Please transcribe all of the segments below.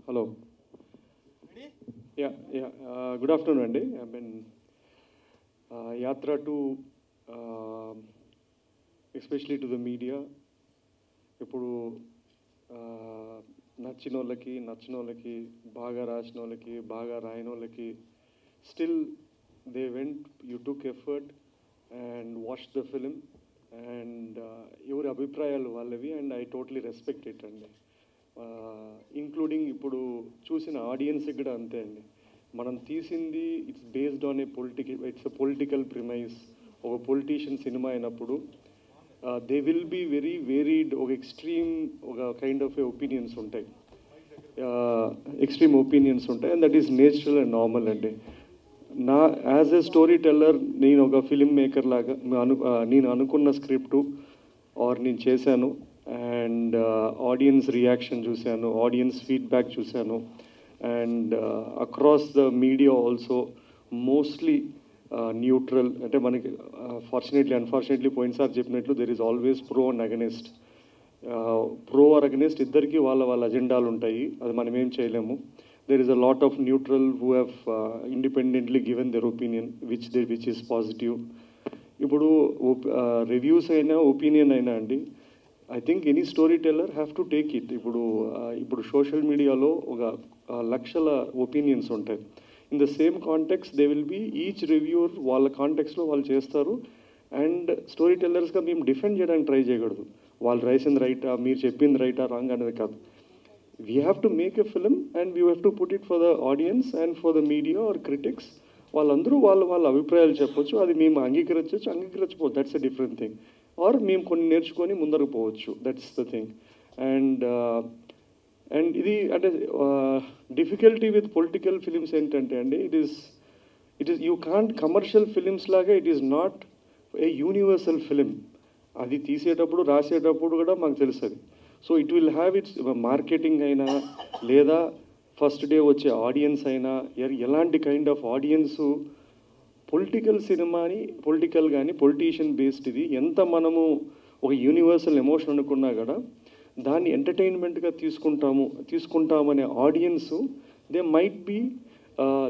Hello. Good afternoon, Andy. I've been Yatra to, especially to the media. ఇప్పుడు నచ్చిన వాళ్ళకి బాగా రాసిన వాళ్ళకి బాగా రాయని వాళ్ళకి still they went you took effort and watch the film and ఎవరి అభిప్రాయాలు వాళ్ళవి and I totally respect it అండి. ఇంక్లూడింగ్ ఇప్పుడు చూసిన ఆడియన్స్కి కూడా అంతే అండి. మనం తీసింది it's based on it's a political premise. ఒక పొలిటీషియన్ సినిమా అయినప్పుడు they will be very varied. ఒక ఒక కైండ్ ఆఫ్ ఒపీనియన్స్ ఉంటాయి, ఎక్స్ట్రీమ్ ఒపీనియన్స్ ఉంటాయి, and that is natural and normal అండి. యాజ్ ఎ స్టోరీ టెల్లర్ నేను ఒక ఫిలిం మేకర్ లాగా నేను అనుకున్న స్క్రిప్టు నేను చేశాను అండ్ ఆడియన్స్ రియాక్షన్ చూశాను, ఆడియన్స్ ఫీడ్బ్యాక్ చూశాను and across the media also mostly neutral. అంటే మనకి అన్ఫార్చునేట్లీ పోయినసారి చెప్పినట్లు there is always pro and against. Pro or against ఇద్దరికి వాళ్ళ అజెండాలు ఉంటాయి, అది మనం ఏం చేయలేము. There is a lot of neutral who have independently given their opinion which is positive. ఇప్పుడు రివ్యూస్ అయినా ఒపీనియన్ అయినా అండి, I think any story teller have to take it. ఇప్పుడు సోషల్ మీడియాలో ఒక లక్షల ఒపీనియన్స్ ఉంటాయి. In the same context they will be each reviewer వాళ్ళ కాంటెక్స్లో వాళ్ళు చేస్తారు. అండ్ స్టోరీ టెల్లర్స్గా మేము డిఫెండ్ చేయడానికి ట్రై చేయకూడదు, వాళ్ళు రాసింది రైటా, మీరు చెప్పింది రైటా రాంగ్ అనేది కాదు. We have to make a film and we have to put it for the audience and for the media or critics. వాళ్ళందరూ వాళ్ళ అభిప్రాయాలు చెప్పొచ్చు, అది మేము అంగీకరించవచ్చు, that's a different thing. Or మేము కొన్ని నేర్చుకొని ముందరకు పోవచ్చు, దట్స్ ద థింగ్. అండ్ ఇది అంటే డిఫికల్టీ విత్ పొలిటికల్ ఫిలిమ్స్ ఏంటంటే అండి, it is you can't commercial films లాగా it is not a universal film. అది తీసేటప్పుడు రాసేటప్పుడు కూడా మాకు తెలుస్తుంది. So it will have its marketing అయినా లేదా ఫస్ట్ డే వచ్చే ఆడియన్స్ అయినా ఎలాంటి కైండ్ ఆఫ్ ఆడియన్సు పొలిటికల్ సినిమాని పొలిటీషియన్ బేస్డ్ ఇది ఎంత మనము ఒక యూనివర్సల్ ఎమోషన్ అనుకున్నా కూడా దాన్ని ఎంటర్టైన్మెంట్గా తీసుకుంటామనే audience they might be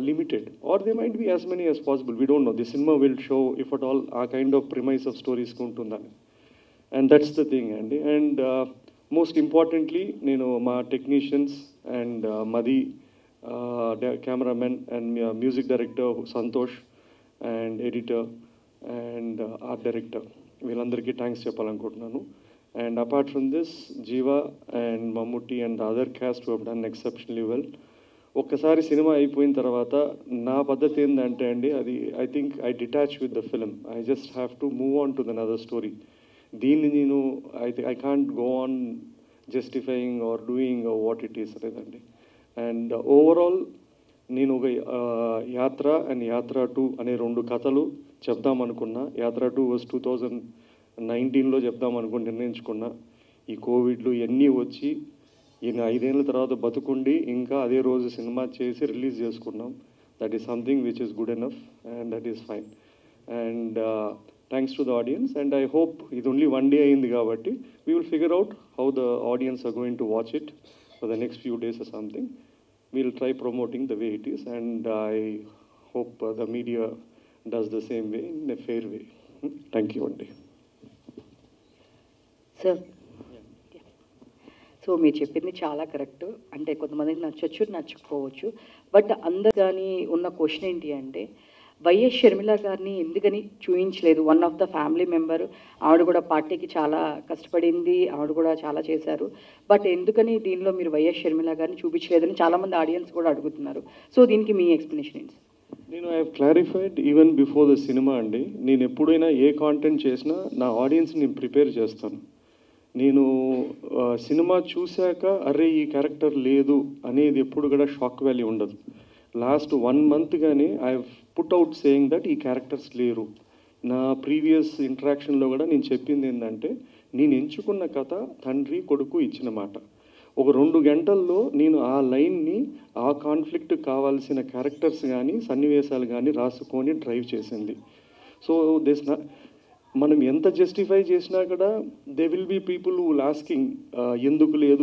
limited or they might be as many as possible. We don't know the cinema will show if at all ఆ కైండ్ ఆఫ్ ప్రిమైస్ ఆఫ్ స్టోరీస్కి ఉంటుందని. అండ్ దట్స్ ద థింగ్ అండి. And most importantly నేను మా technicians and మది cameraman and music director Santosh and editor and art director వీళ్ళందరికీ thanks చెప్పాలనుకుంటున్నాను. And apart from this Jiiva and Mammootty and other cast who have done exceptionally well. ఒక్కసారి cinema అయిపోయిన తర్వాత నా పద్ధతి ఏంటంటే అండి, అది I think I detach with the film. I just have to move on to another story. దీన్ని నేను I can't go on justifying or doing what it is లేదండి. అండ్ ఓవరాల్ నేను ఒక యాత్ర అండ్ యాత్ర 2 అనే 2 కథలు చెప్దామనుకున్నా. యాత్ర 2 వాజ్ 2019లో చెప్దామనుకుని నిర్ణయించుకున్నా. ఈ కోవిడ్లు ఇవన్నీ వచ్చి ఈయన 5 ఏళ్ళ తర్వాత బతుకుండి ఇంకా అదే రోజు సినిమా చేసి రిలీజ్ చేసుకున్నాం. That is something which is good enough and that is fine. And thanks to the audience and I hope ఇది ఓన్లీ 1 డే అయింది కాబట్టి we will figure out how the audience are going to watch it for the next few days or something. We'll try promoting the way it is and I hope the media does the same way in a fair way. Thank you, Andy. Sir. So మీరు చెప్పింది చాలా correct. అంటే కొంతమందికి నచ్చచ్చు, నచ్చకపోవచ్చు. But అందరు కానీ ఉన్న question ఏంటి అంటే, వైఎస్ షర్మిల గారిని ఎందుకని చూపించలేదు? One of the family member, ఆవిడ కూడా పార్టీకి చాలా కష్టపడింది, ఆవిడ కూడా చాలా చేశారు. బట్ ఎందుకని దీనిలో మీరు వైఎస్ షర్మిల గారిని చూపించలేదని చాలామంది ఆడియన్స్ కూడా అడుగుతున్నారు. సో దీనికి మీ ఎక్స్ప్లెనేషన్ ఏంటి? నేను I have clarified even before the cinema అండి. నేను ఎప్పుడైనా ఏ కాంటెంట్ చేసినా నా ఆడియన్స్ని నేను ప్రిపేర్ చేస్తాను. నేను సినిమా చూశాక అరే ఈ క్యారెక్టర్ లేదు అనేది ఎప్పుడు కూడా షాక్ వాల్యూ ఉండదు. లాస్ట్ 1 month కానీ I put out saying that ఈ క్యారెక్టర్స్ లేరు. నా ప్రీవియస్ ఇంటరాక్షన్లో కూడా నేను చెప్పింది ఏంటంటే, నేను ఎంచుకున్న కథ తండ్రి కొడుకు ఇచ్చిన మాట. ఒక 2 గంటల్లో నేను ఆ లైన్ని ఆ కాన్ఫ్లిక్ట్ కావాల్సిన క్యారెక్టర్స్ కానీ సన్నివేశాలు కానీ రాసుకొని డ్రైవ్ చేసింది. సో మనం ఎంత జస్టిఫై చేసినా కూడా they will be people will asking ఎందుకు లేదు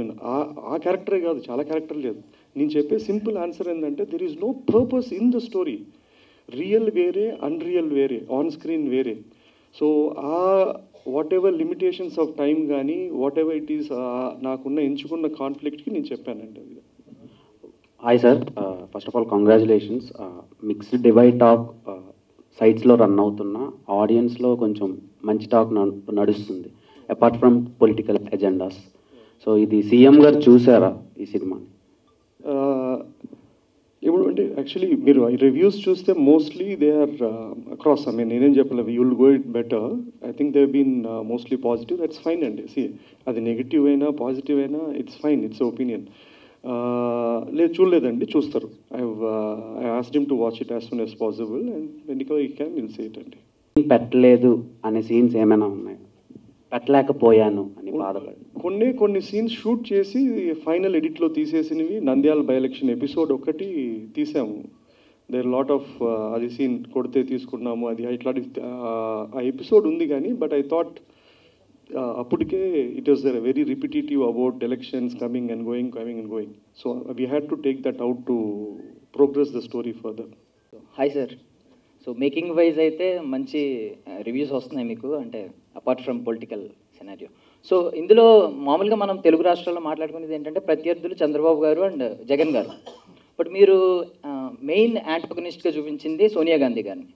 అని. ఆ క్యారెక్టరే కాదు, చాలా క్యారెక్టర్ లేదు. నేను చెప్పే సింపుల్ ఆన్సర్ ఏంటంటే there is no purpose in the story. Real వేరే, అన్రియల్ వేరే, ఆన్ స్క్రీన్ వేరే. సో ఆ whatever limitations of time కానీ వాట్ ఎవర్ ఇట్ ఈస్ నాకున్న ఎంచుకున్న కాన్ఫ్లిక్ట్కి నేను చెప్పానండి అది. Hi sir, first of all congratulations. Mixed divide talk సైట్స్లో రన్ అవుతున్న ఆడియన్స్లో కొంచెం మంచి టాక్ నడుస్తుంది apart from political agendas. So ఇది సీఎం గారు చూసారా ఈ సినిమాని? ఇప్పుడు అంటే యాక్చువల్లీ మీరు రివ్యూస్ చూస్తే mostly they are across. I mean నేనేం చెప్పలేదు, you will go it better. I think they been mostly positive. That's fine అండి. సి అది నెగిటివ్ అయినా పాజిటివ్ అయినా ఇట్స్ ఫైన్, ఇట్స్ ఒపీనియన్. లేదు చూడలేదండి, చూస్తారు. I asked him to watch it as soon as possible and when you can will see it అండి. పెట్టలేదు అనే సీన్స్ ఏమైనా ఉన్నాయి? పెట్టలేకపోయాను అని బాధపడి కొన్ని సీన్స్ షూట్ చేసి ఫైనల్ ఎడిట్లో తీసేసినవి. నంద్యాల బై ఎలక్షన్ ఎపిసోడ్ ఒకటి తీసాము. దేర్ లాట్ ఆఫ్ అది సీన్ కొడితే తీసుకున్నాము, అది ఇట్లాంటి ఆ ఎపిసోడ్ ఉంది కానీ బట్ ఐ థాట్ అప్పటికే it was very repetitive about elections coming and going. So we had to take that out to progress the story further. Hi sir. So making wise అయితే మంచి రివ్యూస్ వస్తున్నాయి మీకు, అంటే apart from political scenario. So ఇందులో మామూలుగా మనం తెలుగు రాష్ట్రాల్లో మాట్లాడుకునేది ఏంటంటే ప్రత్యర్థులు చంద్రబాబు గారు అండ్ జగన్ గారు. బట్ మీరు మెయిన్ యాంటగనిస్ట్గా చూపించింది సోనియా గాంధీ గారిని.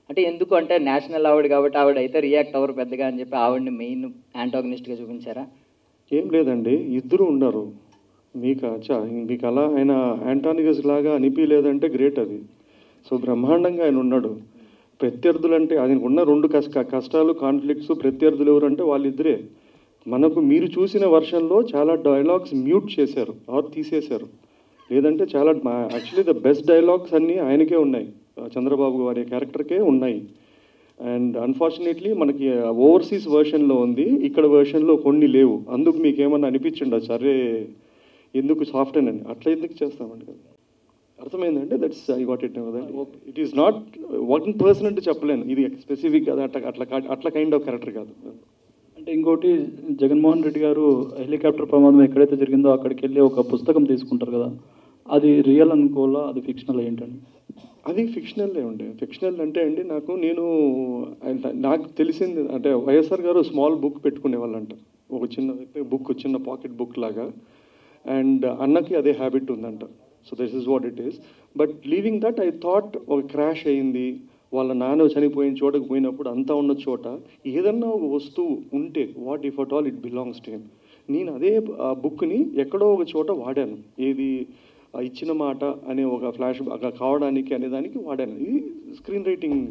అంటే ఎందుకు అంటే నేషనల్ ఆవిడ కాబట్టి ఆవిడ అయితే రియాక్ట్ అవ్వరు పెద్దగా అని చెప్పి ఆవిడని మెయిన్ యాంటాగనిస్ట్గా చూపించారా? ఏం లేదండి, ఇద్దరు ఉన్నారు. మీకు అలా ఆయన యాంటానిగస్ లాగా అనిపించలేదంటే గ్రేట్ అది. సో బ్రహ్మాండంగా ఆయన ఉన్నాడు. ప్రత్యర్థులు అంటే ఆయనకు ఉన్న రెండు కష్టాలు, కాన్ఫ్లిక్ట్స్, ప్రత్యర్థులు ఎవరంటే వాళ్ళిద్దరే. మనకు మీరు చూసిన వర్షన్లో చాలా డైలాగ్స్ మ్యూట్ చేశారు ఆర్ తీసేశారు. లేదంటే చాలా యాక్చువల్లీ ద బెస్ట్ డైలాగ్స్ అన్నీ ఆయనకే ఉన్నాయి, చంద్రబాబు గారి క్యారెక్టర్కే ఉన్నాయి. అండ్ అన్ఫార్చునేట్లీ మనకి ఓవర్సీస్ వర్షన్లో ఉంది, ఇక్కడ వర్షన్లో కొన్ని లేవు. అందుకు మీకు ఏమన్నా అనిపించండి సరే ఎందుకు సాఫ్ట్ అని అట్లా ఎందుకు చేస్తామండి కదా. అర్థమైందంటే that's I got it. It is not 1% అంటే చెప్పలేను, ఇది స్పెసిఫిక్ కదా అట్లా కైండ్ ఆఫ్ క్యారెక్టర్ కాదు. అంటే ఇంకోటి, జగన్మోహన్ రెడ్డి గారు హెలికాప్టర్ ప్రమాదం ఎక్కడైతే జరిగిందో అక్కడికి వెళ్ళి ఒక పుస్తకం తీసుకుంటారు కదా, అది రియల్ అనుకోవాలా, అది ఫిక్షనల్ ఏంటండి? అది ఫిక్షనల్లే ఉండే. ఫిక్షనల్ అంటే అండి నాకు తెలిసింది అంటే వైఎస్ఆర్ గారు స్మాల్ బుక్ పెట్టుకునేవాళ్ళంట, ఒక చిన్న పాకెట్ బుక్ లాగా. అండ్ అన్నకి అదే హ్యాబిట్ ఉందంట. So this is what it is. But leaving that I thought ఒక క్రాష్ అయింది, వాళ్ళ నాన్న చనిపోయిన చోటకు పోయినప్పుడు అంతా ఉన్న చోట ఏదన్నా ఒక వస్తువు ఉంటే what if at all it belongs to him. నేను అదే బుక్ని ఎక్కడో ఒక చోట వాడాను. ఏది ఇచ్చిన మాట అనే ఒక ఫ్లాష్ కావడానికి అనేదానికి వాడాను. ఇది స్క్రీన్ రైటింగ్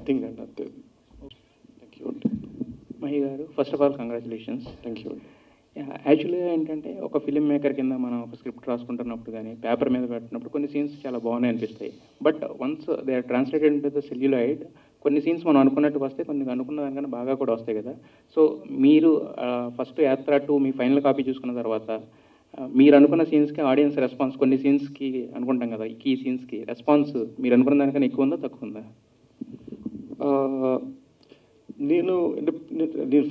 థింగ్ అండి, అంతే. థ్యాంక్ యూ అండి. మహి గారు, first of all congratulations. Thank you అండి. యాక్చువల్గా ఏంటంటే ఒక ఫిలిం మేకర్ కింద మనం ఒక స్క్రిప్ట్ రాసుకుంటున్నప్పుడు కానీ పేపర్ మీద పెట్టినప్పుడు కొన్ని సీన్స్ చాలా బాగున్నాయి అనిపిస్తాయి. But once they are translated into the celluloid, కొన్ని సీన్స్ మనం అనుకున్నట్టు వస్తాయి, కొన్ని అనుకున్న దానికన్నా బాగా కూడా వస్తాయి కదా. సో మీరు ఫస్ట్ యాత్ర 2 మీ ఫైనల్ కాపీ చూసుకున్న తర్వాత మీరు అనుకున్న సీన్స్కి ఆడియన్స్ రెస్పాన్స్, కొన్ని సీన్స్కి అనుకుంటాం కదా ఈ సీన్స్కి రెస్పాన్స్ మీరు అనుకున్న దానికన్నా ఎక్కువ ఉందా తక్కువ ఉందా? నేను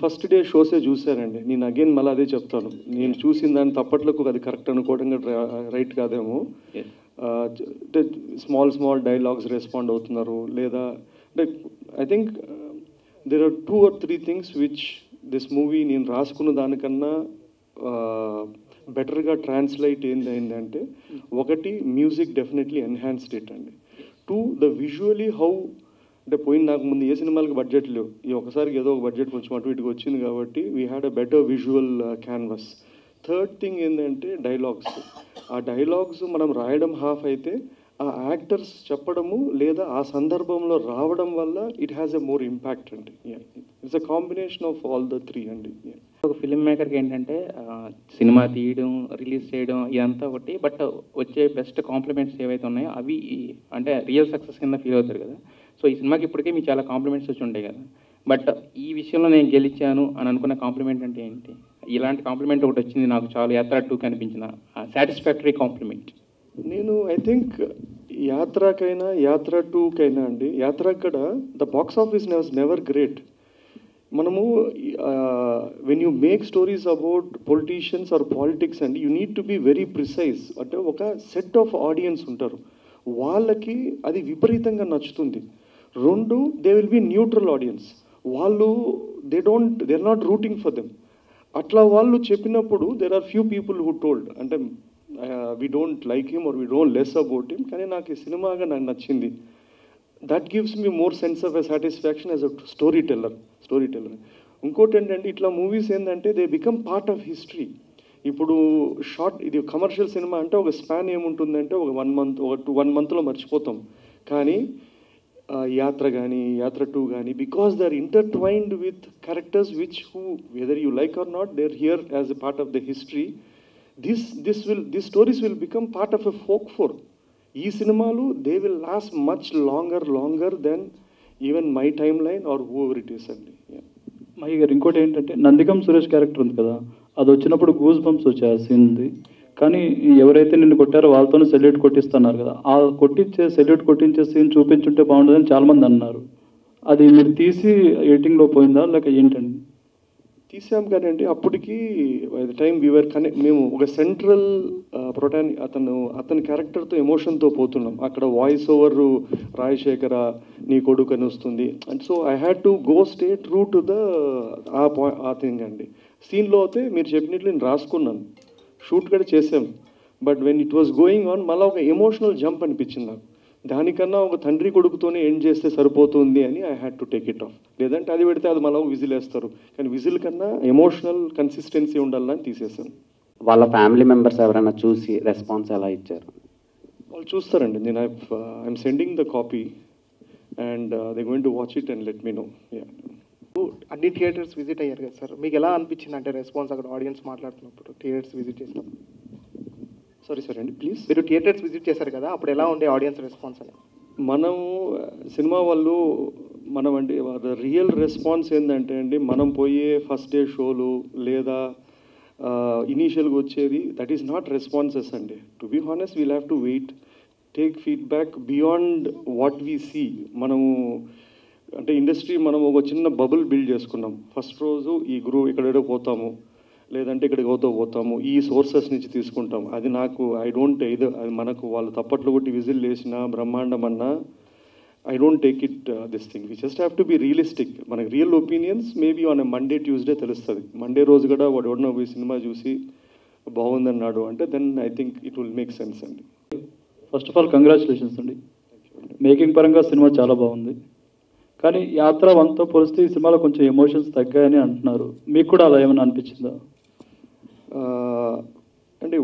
ఫస్ట్ డే షోసే చూశానండి. నేను అగైన్ మళ్ళీ అదే చెప్తాను, నేను చూసిన దాని తప్పట్లకు అది కరెక్ట్ అనుకోవడం రైట్ కాదేమో. అంటే స్మాల్ డైలాగ్స్ రెస్పాండ్ అవుతున్నారు లేదా అంటే I think there are 2 or 3 things which this movie నేను రాసుకున్న దానికన్నా బెటర్గా ట్రాన్స్లేట్ ఏంటంటే, ఒకటి మ్యూజిక్ డెఫినెట్లీ ఎన్హాన్స్డ్ ఇట్ అండి. 2 ద విజువలీ హౌ అంటే నాకు ముందు ఏ సినిమాలకు బడ్జెట్ లేవు, ఈ ఒకసారికి ఏదో ఒక బడ్జెట్ కొంచెం అటు ఇటుకు వచ్చింది కాబట్టి we had a better visual canvas. Third thing ఏంటంటే డైలాగ్స్. ఆ డైలాగ్స్ మనం రాయడం హాఫ్ అయితే ఆ యాక్టర్స్ చెప్పడము లేదా ఆ సందర్భంలో రావడం వల్ల it has a more impact అండి. It's a combination of all the 3 అండి. ఒక ఫిల్మ్ మేకర్కి ఏంటంటే సినిమా తీయడం, రిలీజ్ చేయడం ఇదంతా ఒకటి, బట్ వచ్చే బెస్ట్ కాంప్లిమెంట్స్ ఏవైతే ఉన్నాయో అవి అంటే రియల్ సక్సెస్ కింద ఫీల్ అవుతారు కదా. సో ఈ సినిమాకి ఇప్పటికే మీకు చాలా కాంప్లిమెంట్స్ వచ్చి ఉంటాయి కదా, బట్ ఈ విషయంలో నేను గెలిచాను అని అనుకున్న కాంప్లిమెంట్ అంటే ఏంటి? ఇలాంటి కాంప్లిమెంట్ ఒకటి వచ్చింది నాకు చాలా యాత్ర 2 కనిపించిన సాటిస్ఫాక్టరీ కాంప్లిమెంట్. నేను ఐ థింక్ యాత్రకైనా యాత్ర 2కైనా అండి, యాత్ర కూడా the box office was never great. మనము when you make stories about politicians or politics and you need to be very precise. అంటే ఒక సెట్ ఆఫ్ ఆడియన్స్ ఉంటారు, వాళ్ళకి అది విపరీతంగా నచ్చుతుంది. రెండు, they will be neutral audience, వాళ్ళు they are not rooting for them. అట్లా వాళ్ళు చెప్పినప్పుడు there are few people who told అంటే we don't like him or we don't less about him, కానీ నాకు ఈ సినిమాగా నాకు నచ్చింది. That gives me more sense of a satisfaction as a storyteller. ఇంకోటి ఏంటంటే ఇట్లా మూవీస్ ఏంటంటే they become part of history. ఇప్పుడు ఇది కమర్షియల్ సినిమా అంటే ఒక స్పాన్ ఏముంటుందంటే ఒక 1 monthలో మర్చిపోతాం. కానీ యాత్ర కానీ యాత్ర 2 కానీ because they are intertwined with characters which who whether you like or not they are here as a part of the history. This stories will become part of a folklore. ఈ సినిమాలు they will last much longer than even my timeline or whoever it is అండి. మహి గారు, ఇంకోటి ఏంటంటే Nandigam Suresh character ఉంది కదా, అది వచ్చినప్పుడు గూస్ బంప్స్ వచ్చాయి ఆ సీన్ ఉంది. కానీ ఎవరైతే నిన్ను కొట్టారో వాళ్ళతోనే సెల్యూట్ కొట్టిస్తున్నారు కదా, ఆ సెల్యూట్ కొట్టించే సీన్ చూపించుంటే బాగుంటుందని చాలామంది అన్నారు. అది మీరు తీసి ఎడిటింగ్లో పోయిందా లేక ఏంటండి? తీసాం కానీ అండి అప్పటికి బై ద టైమ్ వీఆర్ మేము ఒక సెంట్రల్ అతని క్యారెక్టర్తో ఎమోషన్తో పోతున్నాం. అక్కడ వాయిస్ ఓవర్ రాజశేఖర నీ కొడుకు అని వస్తుంది. And so I had to go stay true to ఆ థింగ్ అండి. సీన్లో అయితే మీరు చెప్పినట్లు నేను రాసుకున్నాను, షూట్ కూడా చేసాం. But when it was going on మళ్ళీ ఒక ఎమోషనల్ జంప్ అనిపించింది నాకు. దానికన్నా ఒక తండ్రి కొడుకుతోనే ఎండ్ చేస్తే సరిపోతుంది అని I had to take it of. లేదంటే అది పెడితే అది మళ్ళీ విజిల్ వేస్తారు, కానీ విజిల్ కన్నా ఎమోషనల్ కన్సిస్టెన్సీ ఉండాలని తీసేసాను. వాళ్ళ ఫ్యామిలీ మెంబర్స్ ఎవరైనా చూసి రెస్పాన్స్ ఎలా ఇచ్చారు? వాళ్ళు చూస్తారండి. నేను I'm sending the copy and they going to watch it and let me know. అన్ని థియేటర్స్ విజిట్ అయ్యారు కదా సార్, మీకు ఎలా అనిపించింది అంటే రెస్పాన్స్ అక్కడ ఆడియన్స్ మాట్లాడుతున్నప్పుడు థియేటర్స్ విజిట్ చేసినప్పుడు? సారీ అండి ప్లీజ్. మీరు థియేటర్స్ విజిట్ చేశారు కదా, అప్పుడు ఎలా ఉండే ఆడియన్స్ రెస్పాన్స్ అని? మనం సినిమా వాళ్ళు అండి రియల్ రెస్పాన్స్ ఏంటంటే అండి, మనం పోయే ఫస్ట్ డే షోలు లేదా ఇనీషియల్గా వచ్చేది దట్ ఈస్ నాట్ రెస్పాన్సెస్ అండి. To be honest we'll have to wait, take feedback beyond what we see. మనము అంటే ఇండస్ట్రీ మనం ఒక చిన్న బబుల్ బిల్డ్ చేసుకున్నాం. ఫస్ట్ రోజు ఈ ఇక్కడేడో పోతాము, లేదంటే ఇక్కడికి పోతాము, ఈ సోర్సెస్ నుంచి తీసుకుంటాం. అది నాకు ఐ డోంట్ అది మనకు వాళ్ళు తప్పట్లు కొట్టి విజిల్ వేసినా బ్రహ్మాండం అన్నా I don't take it this thing. We just have to be realistic. మనకి real opinions maybe on Monday Tuesday తెలుస్తుంది. మండే రోజు కూడా వాడు ఎవడన్నా పోయి సినిమా చూసి బాగుందన్నాడు అంటే then I think it will make sense అండి. ఫస్ట్ ఆఫ్ ఆల్ కంగ్రాచులేషన్స్ అండి. మేకింగ్ పరంగా సినిమా చాలా బాగుంది, కానీ యాత్ర 1తో పోలిస్తే ఈ సినిమాలో కొంచెం ఎమోషన్స్ తగ్గాయని అంటున్నారు. మీకు కూడా అలా ఏమైనా అనిపించిందా? అంటే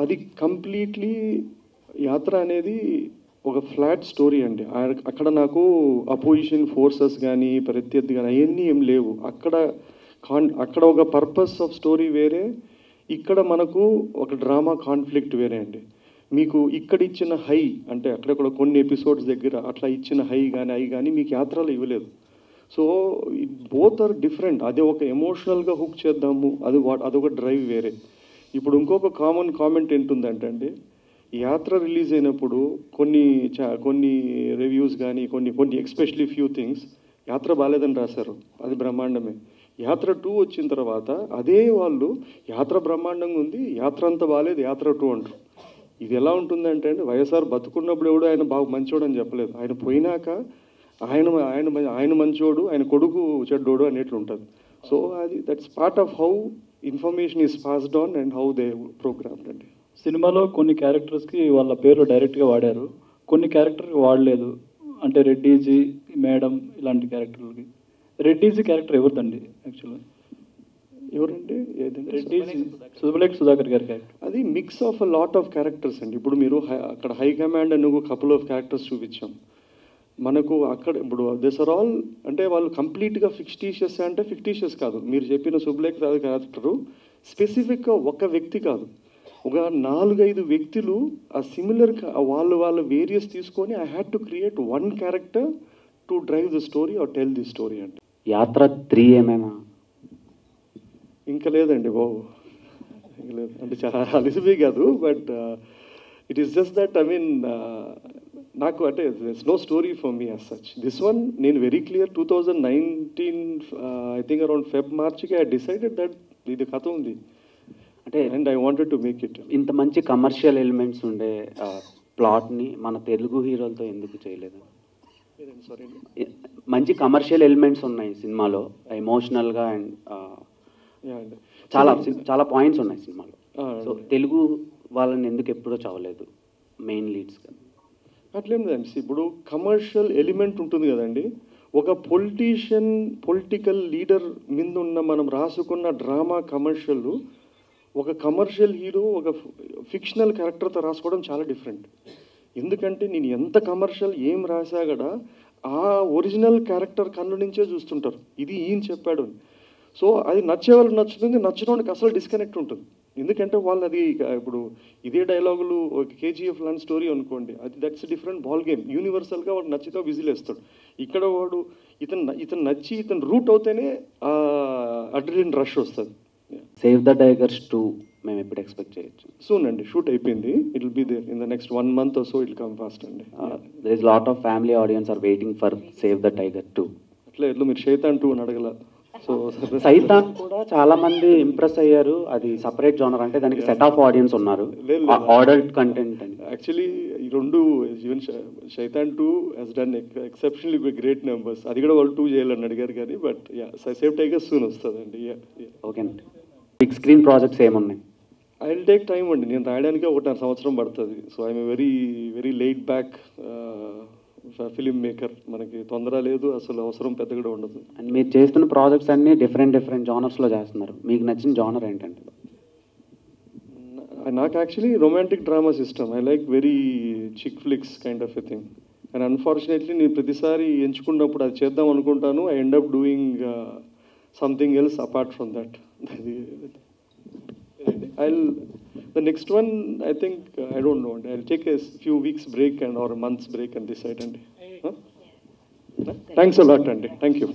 అది కంప్లీట్లీ యాత్ర అనేది ఒక ఫ్లాట్ స్టోరీ అండి. అక్కడ నాకు అపోజిషన్ ఫోర్సెస్ కానీ ప్రత్యర్థి కానీ అవన్నీ ఏం లేవు. అక్కడ ఒక పర్పస్ ఆఫ్ స్టోరీ వేరే, ఇక్కడ మనకు ఒక డ్రామా కాన్ఫ్లిక్ట్ వేరే అండి. మీకు ఇక్కడ ఇచ్చిన హై అంటే అక్కడక్కడ కొన్ని ఎపిసోడ్స్ దగ్గర అట్లా ఇచ్చిన హై కానీ మీకు యాత్రలో ఇవ్వలేదు. So both are different. అదే ఒక ఎమోషనల్గా హుక్ చేద్దాము, అదొక డ్రైవ్ వేరే. ఇప్పుడు ఇంకొక కామన్ కామెంట్ ఏంటుందంటే అండి, యాత్ర రిలీజ్ అయినప్పుడు కొన్ని రివ్యూస్ కానీ కొన్ని ఎక్స్పెషలీ ఫ్యూ థింగ్స్ యాత్ర బాగాలేదని రాశారు, అది బ్రహ్మాండమే. యాత్ర 2 వచ్చిన తర్వాత అదే వాళ్ళు యాత్ర బ్రహ్మాండంగా ఉంది, యాత్ర అంతా బాగాలేదు, యాత్ర 2 అంటారు. ఇది ఎలా ఉంటుందంటే అండి, వైఎస్ఆర్ బతుకున్నప్పుడు ఎవడు ఆయన బాగా మంచోడు అని చెప్పలేదు, ఆయన పోయినాక ఆయన మంచోడు, ఆయన కొడుకు చెడ్డోడు అనేట్లు ఉంటుంది. సో అది that's part of how information is passed on and how they programmed అండి. సినిమాలో కొన్ని క్యారెక్టర్స్కి వాళ్ళ పేరు డైరెక్ట్గా వాడారు, కొన్ని క్యారెక్టర్కి వాడలేదు. అంటే రెడ్డీజీ, మేడం ఇలాంటి క్యారెక్టర్లకి. రెడ్డీజీ క్యారెక్టర్ ఎవరిదండి యాక్చువల్గా? ఎవరండి? రెడ్డీజీ సుబ్బలేఖ సుధాకర్ గారి క్యారెక్టర్. అది mix of a lot of characters అండి. ఇప్పుడు మీరు అక్కడ హై కమాండ్ అని ఒక కపుల్ ఆఫ్ క్యారెక్టర్స్ చూపించాం మనకు. అక్కడ ఇప్పుడు దిస్ ఆర్ ఆల్ అంటే వాళ్ళు కంప్లీట్గా ఫిక్టిషియస్ అంటే ఫిక్టిషియస్ కాదు. మీరు చెప్పిన సుబ్బలేఖ క్యారెక్టరు స్పెసిఫిక్గా ఒక వ్యక్తి కాదు, ఒక 4-5 వ్యక్తులు ఆ సిమిలర్ వాళ్ళ వేరియస్ తీసుకొని I had to create one character to drive the story or tell the story అండి. యాత్ర 3 ఏమైనా ఇంకా లేదండి బాబు, ఇంకా లేదు. అంటే చాలా అలిసిపోయి కాదు, but it is just that I mean నాకు అంటే it's no story for me as such. This one నేను very clear 2019 I think around మార్చ్కి ఐ డిసైడెడ్ దట్ ఇది కథ ఉంది అంటే and I wanted to make it. ఇంత మంచి కమర్షియల్ ఎలిమెంట్స్ ఉండే ప్లాట్ని మన తెలుగు హీరోలతో ఎందుకు చేయలేదు? సారీ, మంచి కమర్షియల్ ఎలిమెంట్స్ ఉన్నాయి సినిమాలో, ఎమోషనల్గా అండ్ అండి చాలా చాలా పాయింట్స్ ఉన్నాయి సినిమాలో. సో Ah, తెలుగు వాళ్ళని ఎందుకు ఎప్పుడూ చదవలేదు మెయిన్ లీడ్స్గా? అట్లేం లేదండి. ఇప్పుడు కమర్షియల్ ఎలిమెంట్ ఉంటుంది కదండి. ఒక పొలిటికల్ లీడర్ మీద ఉన్న మనం రాసుకున్న డ్రామా కమర్షియల్, ఒక కమర్షియల్ హీరో ఒక ఫిక్షనల్ క్యారెక్టర్తో రాసుకోవడం చాలా డిఫరెంట్. ఎందుకంటే నేను ఎంత కమర్షియల్ ఏం రాసా కూడా ఆ ఒరిజినల్ క్యారెక్టర్ కన్ను నుంచే చూస్తుంటారు, ఇది ఈయన చెప్పాడు అని. సో అది నచ్చే వాళ్ళకి నచ్చుతుంది, నచ్చడానికి అసలు డిస్కనెక్ట్ ఉంటుంది. ఎందుకంటే వాళ్ళు అది ఇప్పుడు ఇదే డైలాగులు ఒక కేజీఎఫ్ లాంటి స్టోరీ అనుకోండి, అది దట్స్ డిఫరెంట్ బాల్ గేమ్. యూనివర్సల్గా వాడు నచ్చితే విజిల్ వేస్తాడు. ఇక్కడ వాడు ఇతను నచ్చి ఇతను రూట్ అవుతేనే అడ్రిలిన్ రష్ వస్తుంది. సేవ్ ద టైగర్స్ 2 మేము ఎప్పుడు ఎక్స్పెక్ట్ చేయొచ్చు? సూన్ అండి, షూట్ అయిపోయింది. It will be there in the next 1 month or so. It come fast అండి. There is lot of family audience are waiting for save the tiger 2. అట్లా ఎట్లా మీరు శైతాన్ 2 అని అడగల. సో సైతాన్ కూడా చాలా మంది ఇంప్రెస్ అయ్యారు. అది సపరేట్ జోనర్, అంటే దానికి సెట్ ఆఫ్ ఆడియన్స్ ఉన్నారు, ఆర్డర్డ్ కంటెంట్ అని. యాక్చువల్లీ ఈ రెండు even Shaitan 2 he's done exceptionally great numbers. అది కూడా వాళ్ళు 2 చేయాలని అడిగారు కానీ, బట్ సేవ్ టైగర్ సూన్ వస్తుందండి. ఓకే అండి. బిగ్ స్క్రీన్ ప్రాజెక్ట్స్ ఏమున్నాయి? ఐ విల్ టేక్ టైం అండి. నేను రాయడానికి 1.5 సంవత్సరం పడుతుంది. So I'm very very late back film maker. మనకి తొందర లేదు, అసలు అవసరం పెద్ద కూడా ఉండదు. అండ్ మీరు చేస్తున్న ప్రాజెక్ట్స్ అన్ని డిఫరెంట్ జానర్స్లో చేస్తున్నారు. మీకు నచ్చిన జానర్ ఏంటంటే? నాకు యాక్చువల్లీ రొమాంటిక్ డ్రామాస్ ఇష్టం. I like very chick flicks kind of a thing. And unfortunately నేను ప్రతిసారి ఎంచుకున్నప్పుడు అది చేద్దాం అనుకుంటాను, I end up doing something else apart from that. The next one, I think, I don't know. I'll take a few weeks break or a month's break and decide. Thanks a lot, Andy. Thank you.